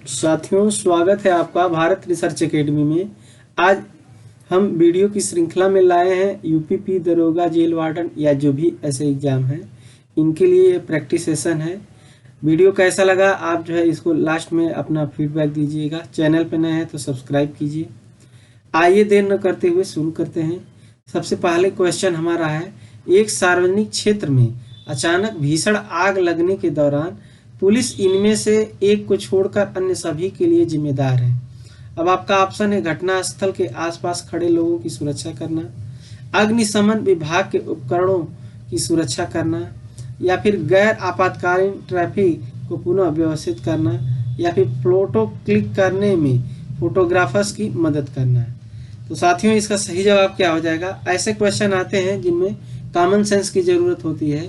साथियों, स्वागत है आपका भारत रिसर्च एकेडमी में। आज हम वीडियो की श्रृंखला में लाए हैं यूपीपी दरोगा, जेल वार्डन या जो भी ऐसे एग्जाम हैं, इनके लिए प्रैक्टिस सेशन है। वीडियो कैसा लगा आप जो है इसको लास्ट में अपना फीडबैक दीजिएगा। चैनल पर नए हैं तो सब्सक्राइब कीजिए। आइए देर न करते हुए शुरू करते हैं। सबसे पहले क्वेश्चन हमारा है, एक सार्वजनिक क्षेत्र में अचानक भीषण आग लगने के दौरान पुलिस इनमें से एक को छोड़कर अन्य सभी के लिए जिम्मेदार है। अब आपका ऑप्शन है घटना स्थल के आसपास खड़े लोगों की सुरक्षा करना, अग्निशमन विभाग के उपकरणों की सुरक्षा करना, या फिर गैर आपातकालीन ट्रैफिक को पुनः व्यवस्थित करना, या फिर फोटो क्लिक करने में फोटोग्राफर्स की मदद करना है। तो साथियों, इसका सही जवाब क्या हो जाएगा? ऐसे क्वेश्चन आते हैं जिनमें कॉमन सेंस की ज़रूरत होती है।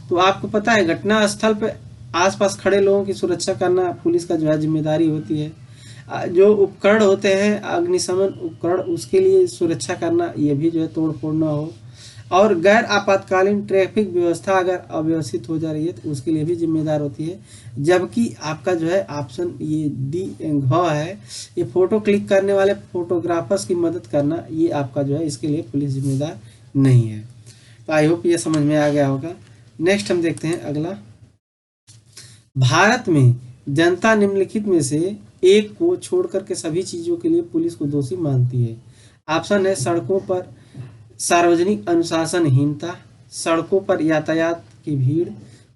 तो आपको पता है घटना स्थल पर आसपास खड़े लोगों की सुरक्षा करना पुलिस का जो है जिम्मेदारी होती है। जो उपकरण होते हैं अग्निशमन उपकरण, उसके लिए सुरक्षा करना, ये भी जो है तोड़ फोड़ ना हो। और गैर आपातकालीन ट्रैफिक व्यवस्था अगर अव्यवस्थित हो जा रही है तो उसके लिए भी जिम्मेदार होती है। जबकि आपका जो है ऑप्शन ये डी घ है, ये फोटो क्लिक करने वाले फोटोग्राफर्स की मदद करना, ये आपका जो है इसके लिए पुलिस जिम्मेदार नहीं है। तो आई होप ये समझ में आ गया होगा। नेक्स्ट हम देखते हैं अगला। भारत में जनता निम्नलिखित में से एक को छोड़कर के सभी चीजों के लिए पुलिस को दोषी मानती है। ऑप्शन है सड़कों पर सार्वजनिक अनुशासनहीनता, सड़कों पर यातायात की भीड़,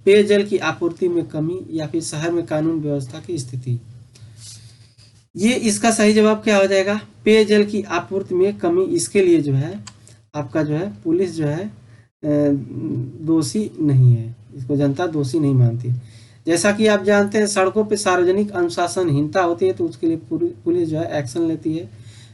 पेयजल की आपूर्ति में कमी, या फिर शहर में कानून व्यवस्था की स्थिति। ये इसका सही जवाब क्या हो जाएगा? पेयजल की आपूर्ति में कमी। इसके लिए जो है आपका जो है पुलिस जो है दोषी नहीं है, इसको जनता दोषी नहीं मानती। जैसा कि आप जानते हैं सड़कों पे सार्वजनिक अनुशासनहीनता होती है तो उसके लिए पुलिस जो है एक्शन लेती है।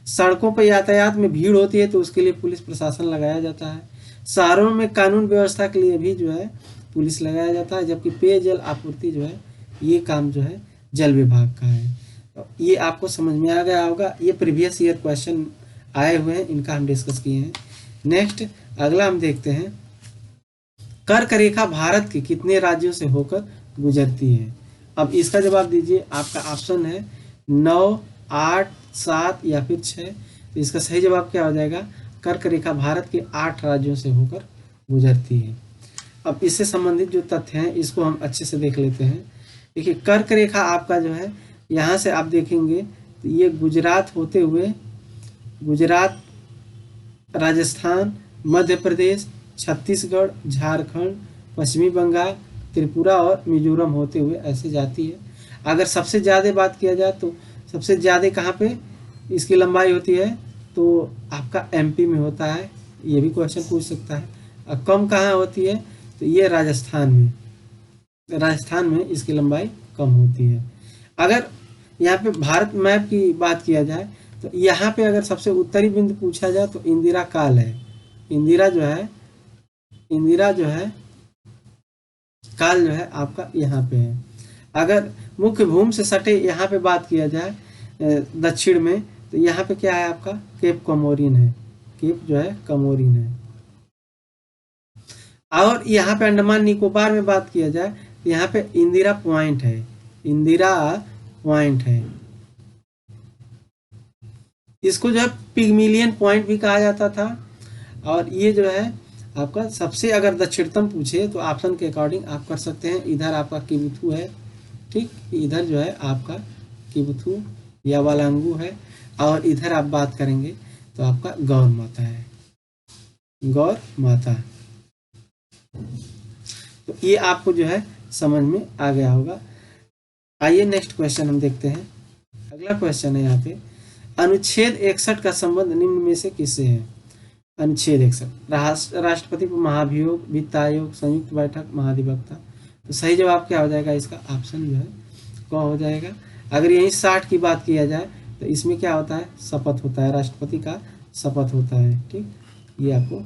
सड़कों पर यातायात में भीड़ होती है तो उसके लिए पुलिस प्रशासन लगाया जाता है। शहरों में कानून व्यवस्था के लिए भी जो है पुलिस लगाया जाता है। जबकि पेयजल आपूर्ति जो है ये काम जो है जल विभाग का है। तो ये आपको समझ में आ गया होगा। ये प्रीवियस ईयर क्वेश्चन आए हुए हैं, इनका हम डिस्कस किए हैं। नेक्स्ट अगला हम देखते हैं, कर्क रेखा भारत के कितने राज्यों से होकर गुजरती है? अब इसका जवाब दीजिए। आपका ऑप्शन है 9, 8, 7 या फिर 6। तो इसका सही जवाब क्या हो जाएगा? कर्क रेखा भारत के 8 राज्यों से होकर गुजरती है। अब इससे संबंधित जो तथ्य हैं इसको हम अच्छे से देख लेते हैं। देखिए, कर्क रेखा आपका जो है यहाँ से आप देखेंगे तो ये गुजरात होते हुए गुजरात, राजस्थान, मध्य प्रदेश, छत्तीसगढ़, झारखंड, पश्चिमी बंगाल, त्रिपुरा और मिजोरम होते हुए ऐसे जाती है। अगर सबसे ज़्यादा बात किया जाए तो सबसे ज़्यादा कहाँ पे इसकी लंबाई होती है तो आपका एमपी में होता है। ये भी क्वेश्चन पूछ सकता है। और कम कहाँ होती है तो ये राजस्थान में इसकी लंबाई कम होती है। अगर यहाँ पे भारत मैप की बात किया जाए तो यहाँ पे अगर सबसे उत्तरी बिंदु पूछा जाए तो इंदिरा काल है। इंदिरा जो है काल जो है आपका यहाँ पे है। अगर मुख्य भूमि से सटे यहाँ पे बात किया जाए दक्षिण में तो यहाँ पे क्या है आपका केप कमोरिन है। केप जो है कमोरिन है। और यहाँ पे अंडमान निकोबार में बात किया जाए तो यहाँ पे इंदिरा पॉइंट है। इंदिरा पॉइंट है। इसको जो है पिगमिलियन पॉइंट भी कहा जाता था। और ये जो है आपका सबसे अगर दक्षिणतम पूछे तो ऑप्शन के अकॉर्डिंग आप कर सकते हैं। इधर आपका किबुथु है, ठीक, इधर जो है आपका किबुथु या वालांगू है। और इधर आप बात करेंगे तो आपका गौर माता है, गौर माता। तो ये आपको जो है समझ में आ गया होगा। आइए नेक्स्ट क्वेश्चन हम देखते हैं। अगला क्वेश्चन है यहाँ पे, अनुच्छेद 61 का संबंध निम्न में से किससे है? अनुच्छेद 61 राष्ट्रपति पर महाभियोग, वित्त आयोग, संयुक्त बैठक, महाधिवक्ता। तो सही जवाब क्या हो जाएगा? इसका ऑप्शन जो है क हो जाएगा। अगर यही 60 की बात किया जाए तो इसमें क्या होता है? शपथ होता है, राष्ट्रपति का शपथ होता है, ठीक। ये आपको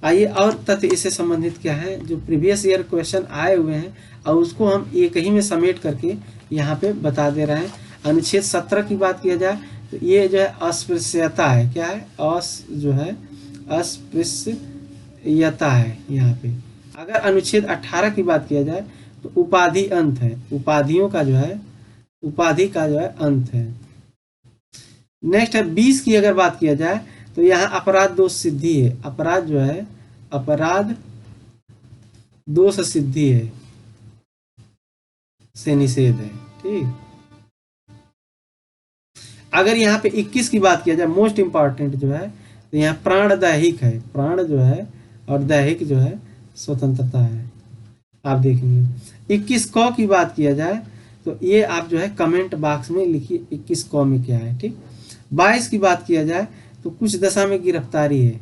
आइए और तथ्य इससे संबंधित क्या है जो प्रीवियस ईयर क्वेश्चन आए हुए हैं और उसको हम एक ही में समेट करके यहाँ पे बता दे रहे हैं। अनुच्छेद 17 की बात किया जाए तो ये जो है अस्पृश्यता है। क्या है? जो है अस्पृश्यता है यहाँ पे। अगर अनुच्छेद 18 की बात किया जाए तो उपाधि अंत है। उपाधियों का जो है उपाधि का जो है अंत है। नेक्स्ट है 20 की अगर बात किया जाए तो यहाँ अपराध दोष सिद्धि है। अपराध जो है, अपराध दोष सिद्धि है, से निषेध है। ठीक, अगर यहाँ पे 21 की बात किया जाए, मोस्ट इंपॉर्टेंट जो है, तो यहाँ प्राण दैहिक है, प्राण जो है और दैहिक जो है स्वतंत्रता है। आप देखेंगे 21 क की बात किया जाए तो ये आप जो है कमेंट बॉक्स में लिखिए 21 क में क्या है। ठीक, 22 की बात किया जाए तो कुछ दशा में गिरफ्तारी है,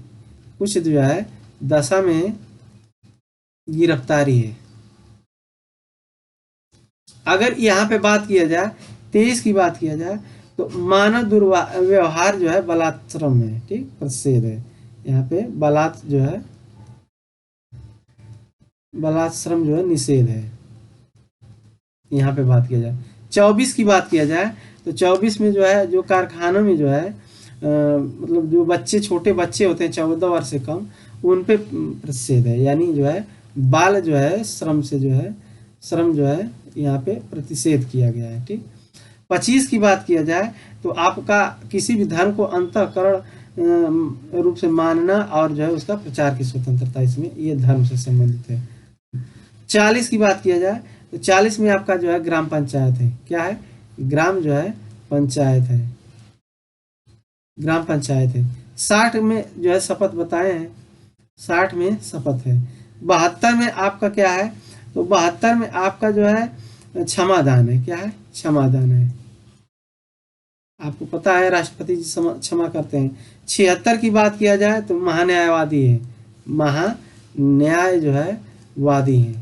कुछ जो है दशा में गिरफ्तारी है। अगर यहाँ पे बात किया जाए 23 की बात किया जाए तो मानव दुर्व्यवहार जो है बलात्श्रम है। ठीक, प्रतिषेध है, यहाँ पे बलात् जो है बलात्श्रम जो है निषेध है, यहाँ पे बात किया जाए। 24 की बात किया जाए तो 24 में जो है जो कारखानों में जो है मतलब जो बच्चे, छोटे बच्चे होते हैं 14 वर्ष से कम, उन पे प्रतिषेध है, यानी जो है बाल जो है श्रम से जो है, श्रम जो है यहाँ पे प्रतिषेध किया गया है। ठीक, 25 की बात किया जाए तो आपका किसी भी धर्म को अंतःकरण रूप से मानना और जो है उसका प्रचार की स्वतंत्रता, इसमें ये धर्म से संबंधित है। 40 की बात किया जाए तो 40 में आपका जो है ग्राम पंचायत है। क्या है? ग्राम जो है पंचायत है, ग्राम पंचायत है। 60 में जो है शपथ बताए हैं, 60 में शपथ है। 72 में आपका क्या है? तो 72 में आपका जो है क्षमादान है। क्या है? क्षमादान है। आपको पता है राष्ट्रपति जी क्षमा करते हैं। 76 की बात किया जाए तो महान्यायवादी है, महान्याय जो है वादी है,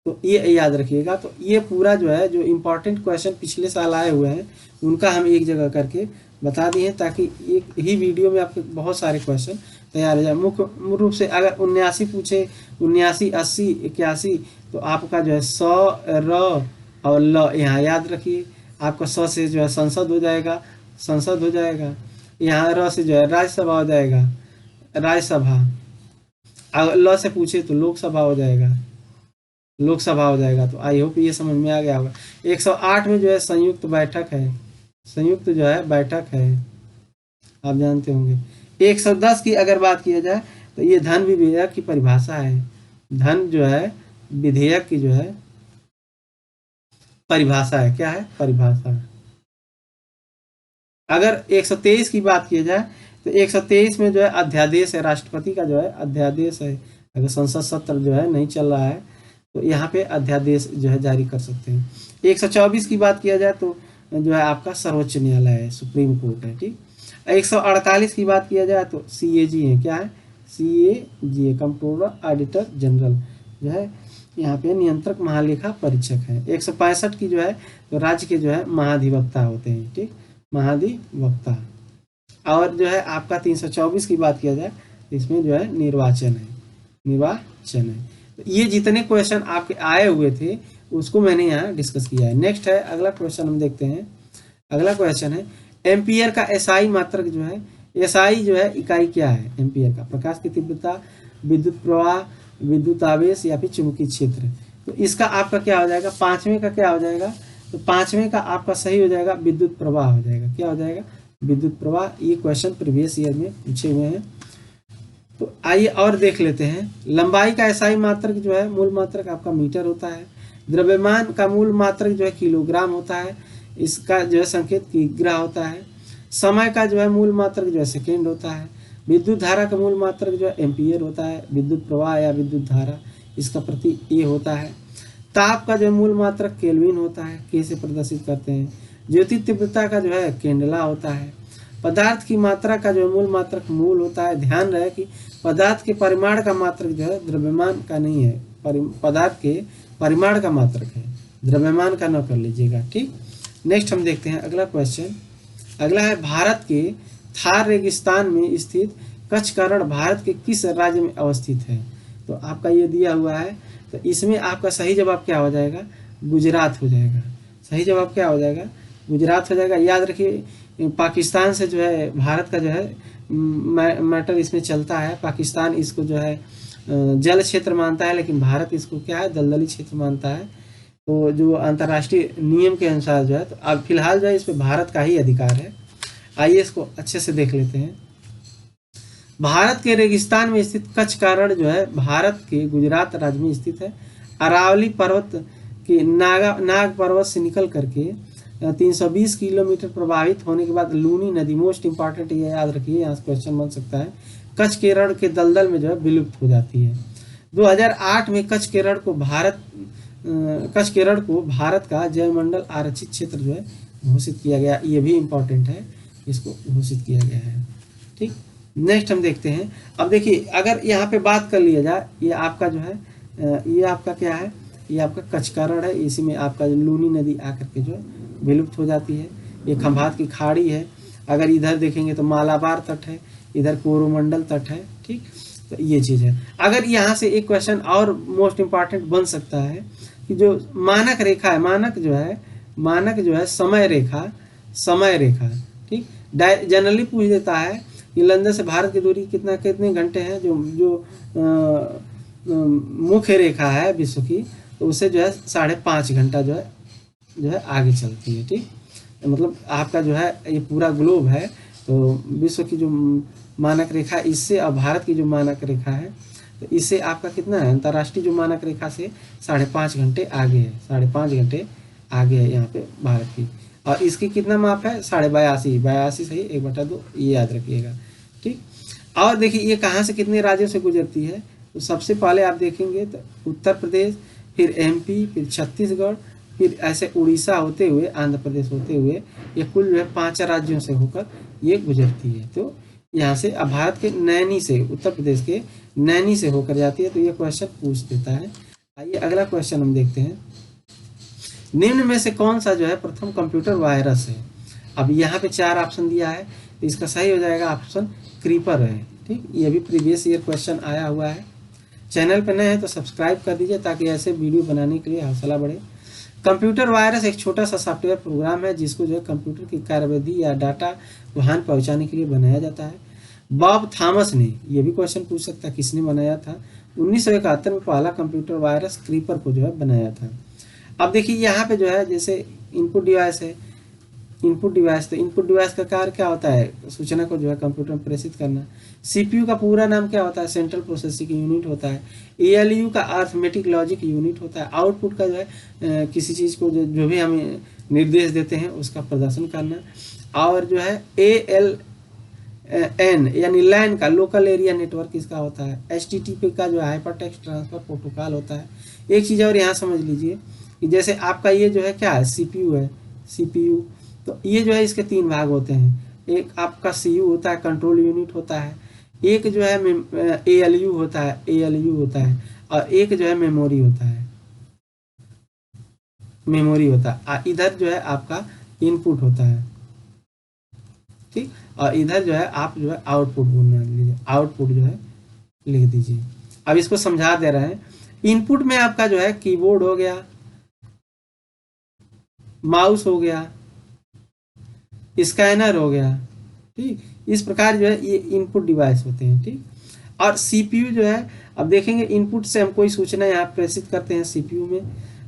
तो ये याद रखिएगा। तो ये पूरा जो है जो इम्पोर्टेंट क्वेश्चन पिछले साल आए हुए हैं उनका हम एक जगह करके बता दिए हैं, ताकि एक ही वीडियो में आपके बहुत सारे क्वेश्चन तैयार हो जाए। मुख्य रूप से अगर 79 पूछे, 79, 80, 81, तो आपका जो है 100 र और ल यहाँ याद रखिए। आपका 100 से जो है संसद हो जाएगा, संसद हो जाएगा। यहाँ र से जो है राज्यसभा हो जाएगा, राज्यसभा। अगर ल से पूछे तो लोकसभा हो जाएगा, लोकसभा हो जाएगा। तो आई होप ये समझ में आ गया होगा। 108 में जो है संयुक्त बैठक है, संयुक्त जो है बैठक है, आप जानते होंगे। 110 की अगर बात किया जाए तो ये धन विधेयक की परिभाषा है, धन जो है विधेयक की जो है परिभाषा है। क्या है? परिभाषा। अगर 123 की बात की जाए तो 123 में जो है अध्यादेश है, राष्ट्रपति का जो है अध्यादेश है। अगर संसद सत्र जो है नहीं चल रहा है तो यहाँ पे अध्यादेश जो है जारी कर सकते हैं। 124 की बात किया जाए तो जो है आपका सर्वोच्च न्यायालय है, सुप्रीम कोर्ट है। ठीक, 148 की बात किया जाए तो CAG है। क्या है? CAG, कंट्रोलर ऑडिटर जनरल जो है यहाँ पे नियंत्रक महालेखा परीक्षक है। 165 की जो है तो राज्य के जो है महाधिवक्ता होते हैं। ठीक, महाधिवक्ता। और जो है आपका 324 की बात किया जाए तो इसमें जो है निर्वाचन है, निर्वाचन है। तो ये जितने क्वेश्चन आपके आए हुए थे उसको मैंने यहाँ डिस्कस किया है। नेक्स्ट है अगला क्वेश्चन, हम देखते हैं। अगला क्वेश्चन है एम्पियर का SI मात्रक जो है, SI जो है इकाई क्या है एम्पियर का? प्रकाश की तीव्रता, विद्युत प्रवाह, विद्युत आवेश या फिर चुंबकीय क्षेत्र। तो इसका आपका क्या हो जाएगा? 5वें का क्या हो जाएगा? तो 5वें का आपका सही हो जाएगा विद्युत प्रवाह हो जाएगा। क्या हो जाएगा? विद्युत प्रवाह। ये क्वेश्चन प्रीवियस ईयर में पूछे हुए हैं। तो आइए और देख लेते हैं। लंबाई का SI मात्रक जो है, मूल मात्रक आपका मीटर होता है। द्रव्यमान का मूल मात्रक जो है किलोग्राम होता है, इसका जो है संकेत किग्रा होता है। समय का जो है मूल मात्रक जो है सेकेंड होता है। विद्युत धारा का मूल मात्रक जो है एम्पियर होता है। विद्युत प्रवाह या विद्युत धारा, इसका प्रति A होता है। ताप का जो मूल मात्रक केल्विन होता है, K से प्रदर्शित करते हैं। ज्योति तीव्रता का जो है केंडला होता है। पदार्थ की मात्रा का जो मूल मात्रक मूल होता है। ध्यान रहे कि पदार्थ के परिमाण का मात्रक जो है द्रव्यमान का नहीं है, पदार्थ के परिमाण का मात्रक है, द्रव्यमान का न कर लीजिएगा। ठीक, नेक्स्ट हम देखते हैं अगला क्वेश्चन। अगला है भारत के थार रेगिस्तान में स्थित कच्छकरण भारत के किस राज्य में अवस्थित है? तो आपका ये दिया हुआ है, तो इसमें आपका सही जवाब क्या हो जाएगा? गुजरात हो जाएगा। सही जवाब क्या हो जाएगा? गुजरात हो जाएगा। याद रखिए पाकिस्तान से जो है भारत का जो है मैटर इसमें चलता है। पाकिस्तान इसको जो है जल क्षेत्र मानता है, लेकिन भारत इसको क्या है? दलदली क्षेत्र मानता है। तो जो अंतर्राष्ट्रीय नियम के अनुसार जो है, तो अब फिलहाल जो है इस पे भारत का ही अधिकार है। आइए इसको अच्छे से देख लेते हैं। भारत के रेगिस्तान में स्थित कच्छ का रण जो है भारत के गुजरात राज्य में स्थित है। अरावली पर्वत के नाग पर्वत से निकल करके 320 किलोमीटर प्रभावित होने के बाद लूनी नदी, मोस्ट इंपॉर्टेंट ये याद रखिए, यहाँ से क्वेश्चन बन सकता है, कच्छ के रण के दलदल में जो है विलुप्त हो जाती है। 2008 में कच्छ के रण को भारत का जैवमंडल आरक्षित क्षेत्र जो है घोषित किया गया। ये भी इम्पोर्टेंट है, इसको घोषित किया गया है। ठीक, नेक्स्ट हम देखते हैं। अब देखिए, अगर यहाँ पे बात कर लिया जाए, ये आपका जो है ये आपका क्या है, ये आपका कच्छ का रण है। इसी में आपका लूनी नदी आकर के जो है विलुप्त हो जाती है। ये खंभात की खाड़ी है। अगर इधर देखेंगे तो मालाबार तट है, इधर कोरोमंडल तट है। ठीक, तो ये चीज़ है। अगर यहाँ से एक क्वेश्चन और मोस्ट इम्पॉर्टेंट बन सकता है कि जो मानक रेखा है, मानक जो है समय रेखा। ठीक, जनरली पूछ देता है कि लंदन से भारत की दूरी कितने घंटे हैं, जो मुख्य रेखा है विश्व की, तो उसे जो है 5.5 घंटा जो है आगे चलती है। ठीक, मतलब आपका जो है ये पूरा ग्लोब है, तो विश्व की जो मानक रेखा इससे और भारत की जो मानक रेखा है, तो इससे आपका कितना है, अंतर्राष्ट्रीय जो मानक रेखा से 5.5 घंटे आगे है। 5.5 घंटे आगे है यहाँ पे भारत की। और इसकी कितना माप है, 82 सही, 1/2, ये याद रखिएगा। ठीक, और देखिए ये कहाँ से कितने राज्यों से गुजरती है, तो सबसे पहले आप देखेंगे तो उत्तर प्रदेश, फिर MP, फिर छत्तीसगढ़, फिर ऐसे उड़ीसा होते हुए, आंध्र प्रदेश होते हुए, ये कुल जो है 5 राज्यों से होकर ये गुजरती है। तो यहाँ से अब भारत के नैनी से, उत्तर प्रदेश के नैनी से होकर जाती है। तो ये क्वेश्चन पूछ देता है। आइए अगला क्वेश्चन हम देखते हैं। निम्न में से कौन सा जो है प्रथम कंप्यूटर वायरस है। अब यहाँ पे 4 ऑप्शन दिया है, तो इसका सही हो जाएगा ऑप्शन क्रीपर है। ठीक, ये भी प्रीवियस ईयर क्वेश्चन आया हुआ है। चैनल पर नए हैं तो सब्सक्राइब कर दीजिए ताकि ऐसे वीडियो बनाने के लिए हौसला बढ़े। कंप्यूटर वायरस एक छोटा सा सॉफ्टवेयर प्रोग्राम है जिसको जो है कंप्यूटर की कार्यविधि या डाटा को हानि पहुंचाने के लिए बनाया जाता है। बॉब थॉमस ने, ये भी क्वेश्चन पूछ सकता है किसने बनाया था, 1971 में पहला कंप्यूटर वायरस क्रीपर को जो है बनाया था। अब देखिए यहाँ पे जो है जैसे इनपुट डिवाइस है, तो इनपुट डिवाइस का कार्य क्या होता है, सूचना को जो है कंप्यूटर में प्रेषित करना। CPU का पूरा नाम क्या होता है, सेंट्रल प्रोसेसिंग यूनिट होता है। ALU का अर्थमेटिक लॉजिक यूनिट होता है। आउटपुट का जो है किसी चीज़ को जो भी हमें निर्देश देते हैं उसका प्रदर्शन करना। और जो है ALN यानी लैन का, लोकल एरिया नेटवर्क इसका होता है। HTTP का जो है हाइपर टेक्स्ट ट्रांसफर प्रोटोकॉल होता है। एक चीज़ और यहाँ समझ लीजिए कि जैसे आपका ये जो है क्या है, CPU है, CPU, तो ये जो है इसके 3 भाग होते हैं। एक आपका CU होता है, कंट्रोल यूनिट होता है। एक जो है ALU होता है, और एक जो है मेमोरी होता है। इधर जो है आपका इनपुट होता है। ठीक, और इधर जो है आप जो है आउटपुट बोलना लीजिए, आउटपुट जो है लिख दीजिए। अब इसको समझा दे रहे हैं। इनपुट में आपका जो है कीबोर्ड हो गया, माउस हो गया, स्कैनर हो गया। ठीक, इस प्रकार जो है ये इनपुट डिवाइस होते हैं। ठीक, और CPU जो है, अब देखेंगे इनपुट से हम कोई सूचना यहाँ प्रेषित करते हैं CPU में।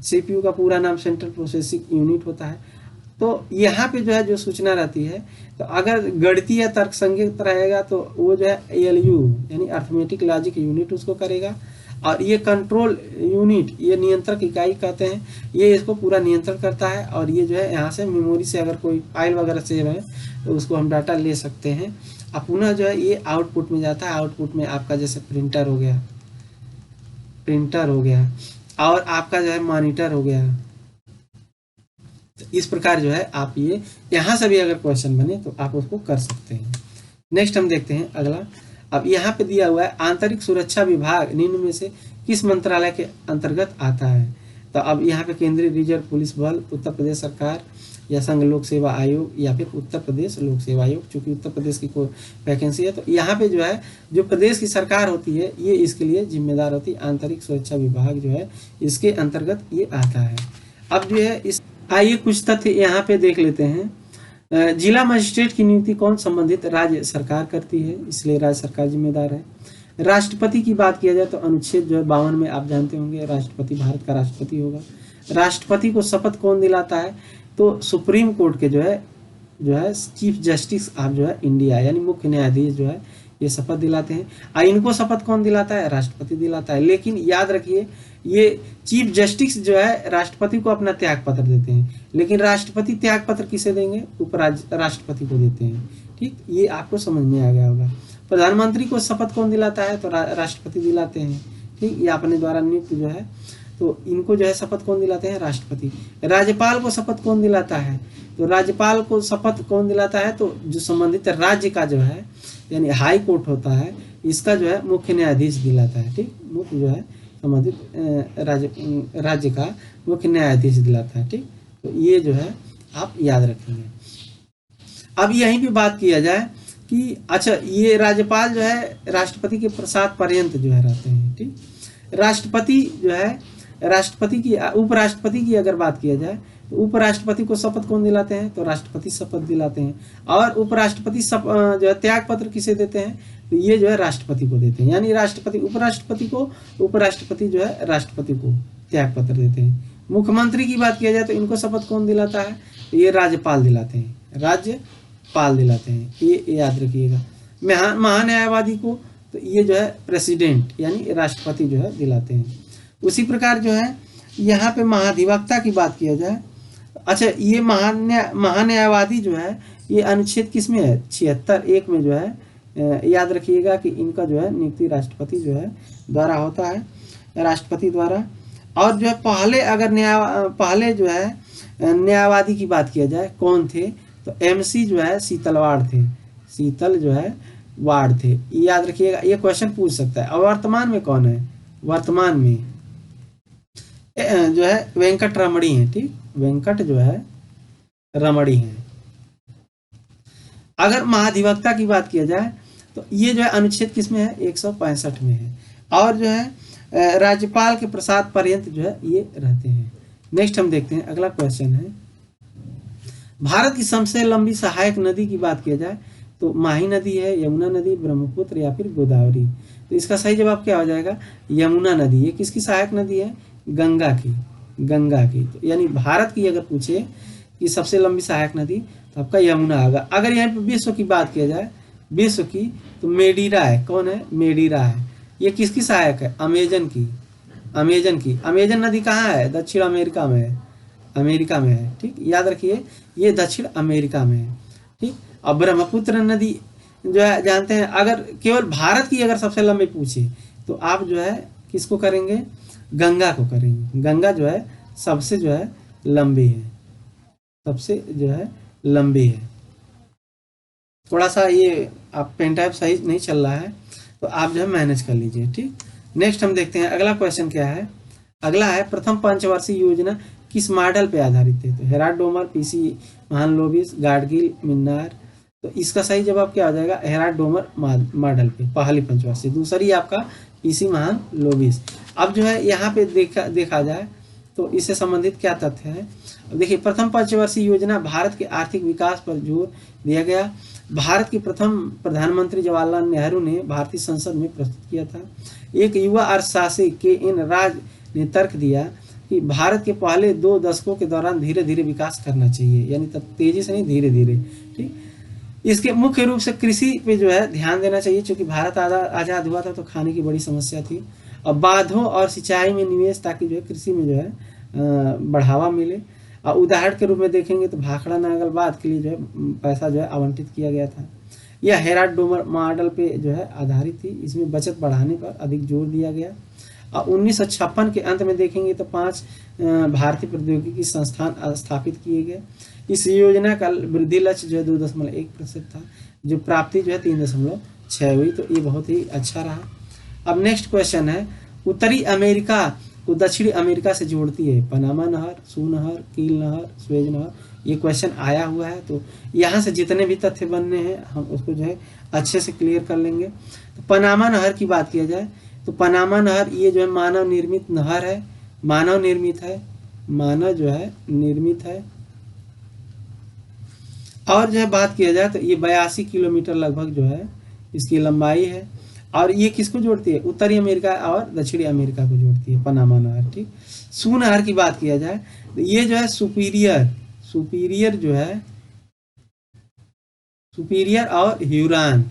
CPU का पूरा नाम सेंट्रल प्रोसेसिंग यूनिट होता है। तो यहाँ पे जो है जो सूचना रहती है, तो अगर गणितीय या तर्क संगत रहेगा तो वो जो है ALU यानी अर्थमेटिक लॉजिक यूनिट उसको करेगा। और ये कंट्रोल यूनिट, ये नियंत्रक इकाई कहते हैं, ये इसको पूरा नियंत्रण करता है। और ये जो है यहाँ से मेमोरी से अगर कोई फाइल वगैरह सेव है तो उसको हम डाटा ले सकते हैं। अब पुनः जो है ये आउटपुट में जाता है। आउटपुट में आपका जैसे प्रिंटर हो गया, और आपका जो है मॉनिटर हो गया। तो इस प्रकार जो है आप ये यहाँ से भी अगर क्वेश्चन बने तो आप उसको कर सकते हैं। नेक्स्ट हम देखते हैं अगला। अब यहाँ पे दिया हुआ है आंतरिक सुरक्षा विभाग निम्न में से किस मंत्रालय के अंतर्गत आता है। तो अब यहाँ पे केंद्रीय रिजर्व पुलिस बल, उत्तर प्रदेश सरकार, या संघ लोक सेवा आयोग, या फिर उत्तर प्रदेश लोक सेवा आयोग। चूंकि उत्तर प्रदेश की कोई वैकेंसी है तो यहाँ पे जो है जो प्रदेश की सरकार होती है ये इसके लिए जिम्मेदार होती है। आंतरिक सुरक्षा विभाग जो है इसके अंतर्गत ये आता है। अब जो है इस आइए कुछ तथ्य यहाँ पे देख लेते हैं। जिला मजिस्ट्रेट की नियुक्ति कौन संबंधित राज्य सरकार करती है, इसलिए राज्य सरकार जिम्मेदार है। राष्ट्रपति की बात किया जाए तो अनुच्छेद जो है 52 में आप जानते होंगे राष्ट्रपति भारत का राष्ट्रपति होगा। राष्ट्रपति को शपथ कौन दिलाता है? तो सुप्रीम कोर्ट के जो है चीफ जस्टिस ऑफ जो है इंडिया यानी मुख्य न्यायाधीश जो है ये शपथ दिलाते हैं। और इनको शपथ कौन दिलाता है? राष्ट्रपति दिलाता है। लेकिन याद रखिए ये चीफ जस्टिस जो है राष्ट्रपति को अपना त्याग पत्र देते हैं, लेकिन राष्ट्रपति त्याग पत्र किसे देंगे? राष्ट्रपति को देते हैं। ठीक, ये आपको समझ में आ गया होगा। प्रधानमंत्री को शपथ कौन दिलाता है? तो राष्ट्रपति दिलाते हैं। ठीक, ये अपने द्वारा नियुक्त जो है, तो इनको जो है शपथ कौन दिलाते हैं? राष्ट्रपति। राज्यपाल को शपथ कौन दिलाता है? तो राज्यपाल को शपथ कौन दिलाता है? तो जो संबंधित राज्य का जो है यानी हाई कोर्ट होता है, इसका जो है मुख्य न्यायाधीश दिलाता है। ठीक, मुख्य जो है संबंधित राज्य का मुख्य न्यायाधीश दिलाता है। ठीक, तो ये जो है आप याद रखेंगे। अब यहीं पे बात किया जाए कि अच्छा ये राज्यपाल जो है राष्ट्रपति के प्रसाद पर्यंत जो है रहते हैं। ठीक, राष्ट्रपति जो है राष्ट्रपति की उपराष्ट्रपति की अगर बात किया जाए तो उपराष्ट्रपति को शपथ कौन दिलाते हैं? तो राष्ट्रपति शपथ दिलाते हैं। और उपराष्ट्रपति जो है त्याग पत्र किसे देते हैं? तो ये जो है राष्ट्रपति को देते हैं। यानी राष्ट्रपति उपराष्ट्रपति को, उपराष्ट्रपति जो है राष्ट्रपति को त्याग पत्र देते हैं। मुख्यमंत्री की बात किया जाए तो इनको शपथ कौन दिलाता है? तो ये राज्यपाल दिलाते हैं, राज्यपाल दिलाते हैं। ये याद रखिएगा। महान्यायवादी को तो ये जो है प्रेसिडेंट यानी राष्ट्रपति जो है दिलाते हैं। उसी प्रकार जो है यहाँ पे महाधिवक्ता की बात किया जाए, अच्छा ये महान्यायवादी जो है ये अनुच्छेद किस में है? 76(1) में जो है याद रखिएगा कि इनका जो है नियुक्ति राष्ट्रपति जो है द्वारा होता है, राष्ट्रपति द्वारा। और जो है पहले जो है न्यायवादी की बात किया जाए कौन थे? तो MC जो है शीतलवाड़ थे, शीतल जो है वार्ड थे। याद रखिएगा, ये क्वेश्चन पूछ सकता है। और वर्तमान में कौन है? वर्तमान में जो है वेंकट रमणी है। ठीक, वेंकट जो है रमणी है। अगर महाधिवक्ता की बात किया जाए तो ये जो है अनुच्छेद किस में है? 165 में है। और जो है राज्यपाल के प्रसाद पर्यंत जो है ये रहते हैं। नेक्स्ट हम देखते हैं, अगला क्वेश्चन है भारत की सबसे लंबी सहायक नदी की बात किया जाए तो माही नदी है, यमुना नदी, ब्रह्मपुत्र या फिर गोदावरी। तो इसका सही जवाब क्या हो जाएगा? यमुना नदी। ये किसकी सहायक नदी है? गंगा की, गंगा की। तो यानी भारत की अगर पूछे कि सबसे लंबी सहायक नदी तो आपका यमुना होगा। अगर यहाँ पे विश्व की बात किया जाए, विश्व की, तो मेडीरा है। कौन है? मेडीरा है। ये किसकी सहायक है? अमेजन की, अमेजन की। अमेजन नदी कहाँ है? दक्षिण अमेरिका में है, अमेरिका में है। ठीक, याद रखिए ये दक्षिण अमेरिका में है। ठीक, और ब्रह्मपुत्र नदी जो है जानते हैं, अगर केवल भारत की अगर सबसे लंबी पूछे तो आप जो है किसको करेंगे? गंगा को करेंगे। गंगा जो है सबसे जो है लंबी है, सबसे जो है लंबी है। थोड़ा सा ये आप पेन टाइप सही नहीं चल रहा है तो आप जो है मैनेज कर लीजिए। ठीक, नेक्स्ट हम देखते हैं अगला क्वेश्चन क्या है। अगला है प्रथम पंचवर्षीय योजना किस मॉडल पे आधारित है? तो Harrod Domar, PC Mahalanobis, Gadgil, मिन्नार। तो इसका सही जवाब क्या हो जाएगा? हेराल्ड डोमर मॉडल पे पहली पंचवर्षीय, दूसरी आपका PC महालनोबिस। अब जो है यहाँ पे देखा जाए तो इससे संबंधित क्या तथ्य है? अब देखिए प्रथम पंचवर्षीय योजना भारत के आर्थिक विकास पर जोर दिया गया। भारत के प्रथम प्रधानमंत्री जवाहरलाल नेहरू ने भारतीय संसद में प्रस्तुत किया था। एक युवा अर्थशास्त्री KN राज ने तर्क दिया कि भारत के पहले 2 दशकों के दौरान धीरे धीरे विकास करना चाहिए, यानी तब तेजी से नहीं, धीरे धीरे। ठीक, इसके मुख्य रूप से कृषि पे जो है ध्यान देना चाहिए, क्योंकि भारत आजाद हुआ था तो खाने की बड़ी समस्या थी। और बांधों और सिंचाई में निवेश, ताकि जो है कृषि में जो है बढ़ावा मिले। और उदाहरण के रूप में देखेंगे तो भाखड़ा नांगलबाद के लिए जो है पैसा जो है आवंटित किया गया था। यह हेराल्ड डोमर मॉडल पे जो है आधारित थी। इसमें बचत बढ़ाने पर अधिक जोर दिया गया। और 1956 के अंत में देखेंगे तो 5 भारतीय प्रौद्योगिकी संस्थान स्थापित किए गए। इस योजना का वृद्धि लक्ष्य जो है 2.1% था, जो प्राप्ति जो है 3.6 हुई। तो ये बहुत ही अच्छा रहा। अब नेक्स्ट क्वेश्चन है उत्तरी अमेरिका को दक्षिणी अमेरिका से जोड़ती है पनामा नहर, सू नहर, कील नहर, स्वेज नहर। ये क्वेश्चन आया हुआ है, तो यहाँ से जितने भी तथ्य बनने हैं हम उसको जो है अच्छे से क्लियर कर लेंगे। तो पनामा नहर की बात किया जाए तो पनामा नहर ये जो है मानव निर्मित नहर है, मानव निर्मित है, मानव जो है निर्मित है। और जो है बात किया जाए तो ये 82 किलोमीटर लगभग जो है इसकी लंबाई है। और ये किसको जोड़ती है, उत्तरी अमेरिका और दक्षिणी अमेरिका को जोड़ती है, पनामा नहर। ठीक, सू नहर की बात किया जाए तो ये जो है सुपीरियर जो है, सुपीरियर और ह्यूरॉन,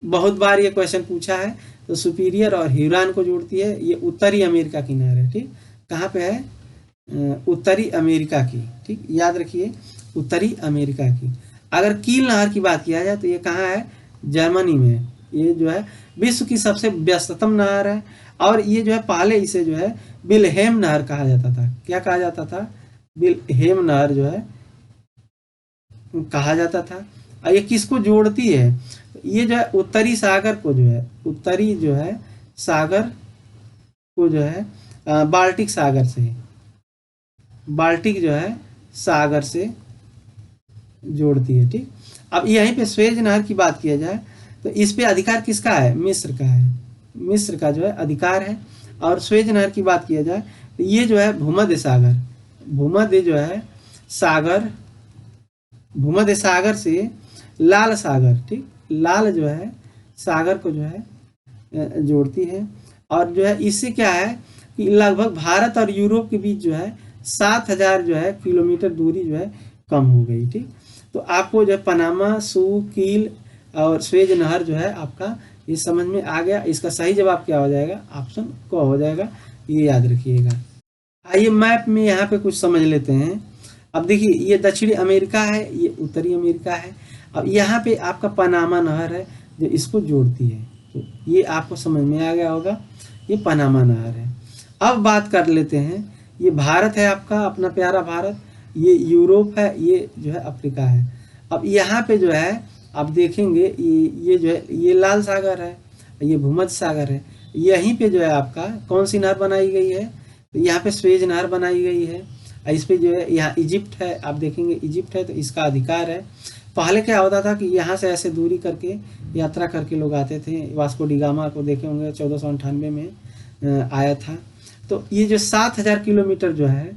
बहुत बार ये क्वेश्चन पूछा है। तो सुपीरियर और ह्यूरॉन को जोड़ती है, ये उत्तरी अमेरिका की नहर है। ठीक, कहाँ पे है, उत्तरी अमेरिका की। ठीक, याद रखिए उत्तरी अमेरिका की। अगर कील नहर की बात किया जाए तो ये कहाँ है, जर्मनी में। ये जो है विश्व की सबसे व्यस्ततम नहर है, और ये जो है पहले इसे जो है विल्हेम नहर कहा जाता था। क्या कहा जाता था, विल्हेम नहर जो है कहा जाता था। और ये किसको जोड़ती है, ये जो है उत्तरी सागर को जो है, उत्तरी जो है सागर को जो है बाल्टिक सागर से, बाल्टिक जो है सागर से जोड़ती है। ठीक, अब यहीं पे स्वेज नहर की बात किया जाए तो इस पे अधिकार किसका है, मिस्र का है, मिस्र का जो है अधिकार है। और स्वेज नहर की बात किया जाए तो ये जो है भूमध्य सागर, भूमध्य जो है सागर, भूमध्य सागर से लाल सागर, ठीक, लाल जो है सागर को जो है जोड़ती है। और जो है इससे क्या है कि लगभग भारत और यूरोप के बीच जो है 7,000 जो है किलोमीटर दूरी जो है कम हो गई। ठीक, तो आपको जो है पनामा, सू, कील और स्वेज नहर जो है आपका ये समझ में आ गया। इसका सही जवाब क्या हो जाएगा, ऑप्शन को हो जाएगा, ये याद रखिएगा। आइए मैप में यहाँ पे कुछ समझ लेते हैं। अब देखिए ये दक्षिणी अमेरिका है, ये उत्तरी अमेरिका है। अब यहाँ पे आपका पनामा नहर है जो इसको जोड़ती है, तो ये आपको समझ में आ गया होगा, ये पनामा नहर है। अब बात कर लेते हैं, ये भारत है आपका अपना प्यारा भारत, ये यूरोप है, ये जो है अफ्रीका है। अब यहाँ पे जो है आप देखेंगे ये जो है ये लाल सागर है, ये भूमध्य सागर है। यहीं पे जो है आपका कौन सी नहर बनाई गई है, तो यहाँ पे स्वेज नहर बनाई गई है। इस पे जो है यहाँ इजिप्ट है, आप देखेंगे इजिप्ट है तो इसका अधिकार है। पहले क्या होता था कि यहाँ से ऐसे दूरी करके यात्रा करके लोग आते थे, वास्को डी गामा को देखे होंगे 1498 में आया था। तो ये जो 7,000 किलोमीटर जो है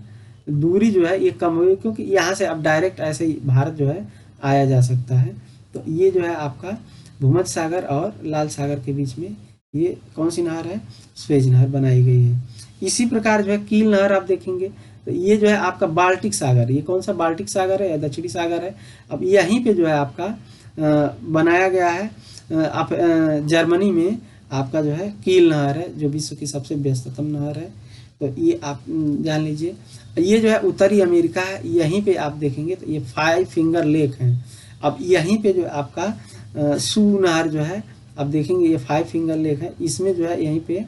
दूरी जो है ये कम हुई, क्योंकि यहाँ से अब डायरेक्ट ऐसे ही भारत जो है आया जा सकता है। तो ये जो है आपका भूमध्य सागर और लाल सागर के बीच में ये कौन सी नहर है, स्वेज नहर बनाई गई है। इसी प्रकार जो है कील नहर आप देखेंगे तो ये जो है आपका बाल्टिक सागर, ये कौन सा बाल्टिक सागर है या दक्षिणी सागर है। अब यहीं पे जो है आपका बनाया गया है, आप जर्मनी में आपका जो है कील नहर है जो विश्व की सबसे व्यस्ततम नहर है। तो ये आप जान लीजिए। ये जो है उत्तरी अमेरिका है, यहीं पे आप देखेंगे तो ये 5 फिंगर लेक हैं। अब यहीं पे जो आपका सू नहर जो है आप देखेंगे ये 5 फिंगर लेक है, इसमें जो है यहीं पे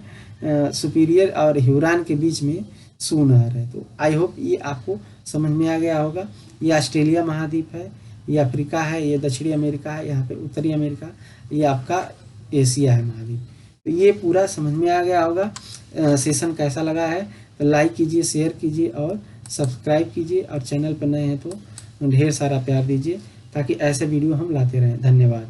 सुपीरियर और ह्यूरॉन के बीच में सू नहर है। तो आई होप ये आपको समझ में आ गया होगा। ये ऑस्ट्रेलिया महाद्वीप है, ये अफ्रीका है, ये दक्षिणी अमेरिका है, यहाँ पे उत्तरी अमेरिका, ये आपका एशिया है महाद्वीप। तो ये पूरा समझ में आ गया होगा। सेशन कैसा लगा है तो लाइक कीजिए, शेयर कीजिए और सब्सक्राइब कीजिए, और चैनल पर नए हैं तो ढेर सारा प्यार दीजिए ताकि ऐसे वीडियो हम लाते रहें। धन्यवाद।